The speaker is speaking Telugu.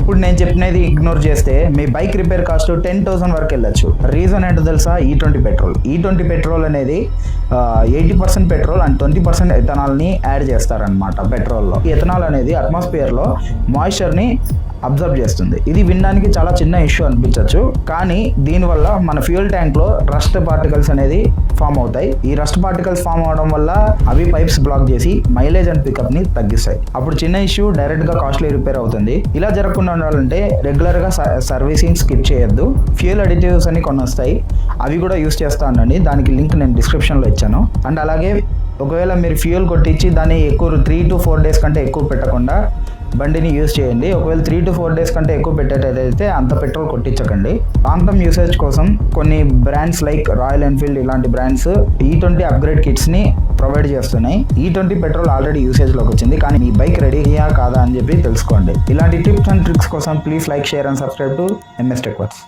ఇప్పుడు నేను చెప్పినది ఇగ్నోర్ చేస్తే మీ బైక్ రిపేర్ కాస్ట్ 10,000 వరకు వెళ్ళచ్చు. రీజన్ ఏంటో తెలుసా? E20 petrol. E20 పెట్రోల్ అనేది 80% పెట్రోల్ అండ్ 20% ఎథనాల్ని యాడ్ చేస్తారనమాట పెట్రోల్లో. ఈ ఎథనాల్ అనేది అట్మాస్ఫియర్లో మాయిశ్చర్ని అబ్జర్వ్ చేస్తుంది. ఇది వినడానికి చాలా చిన్న ఇష్యూ అనిపించవచ్చు, కానీ దీనివల్ల మన ఫ్యూయల్ ట్యాంక్లో రస్ట్ పార్టికల్స్ అనేది ఫామ్ అవుతాయి. ఈ రస్ట్ పార్టికల్స్ ఫామ్ అవడం వల్ల అవి పైప్స్ బ్లాక్ చేసి మైలేజ్ అండ్ పికప్ని తగ్గిస్తాయి. అప్పుడు చిన్న ఇష్యూ డైరెక్ట్గా కాస్ట్లీ రిపేర్ అవుతుంది. ఇలా జరగకుండా ఉండాలంటే రెగ్యులర్గా సర్వీసింగ్ స్కిప్ చేయొద్దు. ఫ్యూయల్ అడిటివ్స్ అని కొన్ని వస్తాయి, అవి కూడా యూస్ చేస్తా ఉండండి. దానికి లింక్ నేను డిస్క్రిప్షన్లో ఇచ్చాను. అండ్ అలాగే ఒకవేళ మీరు ఫ్యూయల్ కొట్టించి దాన్ని ఎక్కువ 3 to 4 days కంటే ఎక్కువ పెట్టకుండా బండిని యూజ్ చేయండి. ఒకవేళ 3 to 4 days కంటే ఎక్కువ పెట్టేటైతే అంత పెట్రోల్ కొట్టించకండి. లాంగ్ టర్మ్ యూసేజ్ కోసం కొన్ని బ్రాండ్స్ లైక్ రాయల్ ఎన్ఫీల్డ్ ఇలాంటి బ్రాండ్స్ E20 అప్గ్రేడ్ కిట్స్ని ప్రొవైడ్ చేస్తున్నాయి. E20 పెట్రోల్ ఆల్రెడీ యూసేజ్లోకి వచ్చింది, కానీ మీ బైక్ రెడీయా కాదా అని చెప్పి తెలుసుకోండి. ఇలాంటి టిప్స్ అండ్ ట్రిక్స్ కోసం please like, share and subscribe to MS Tech Works.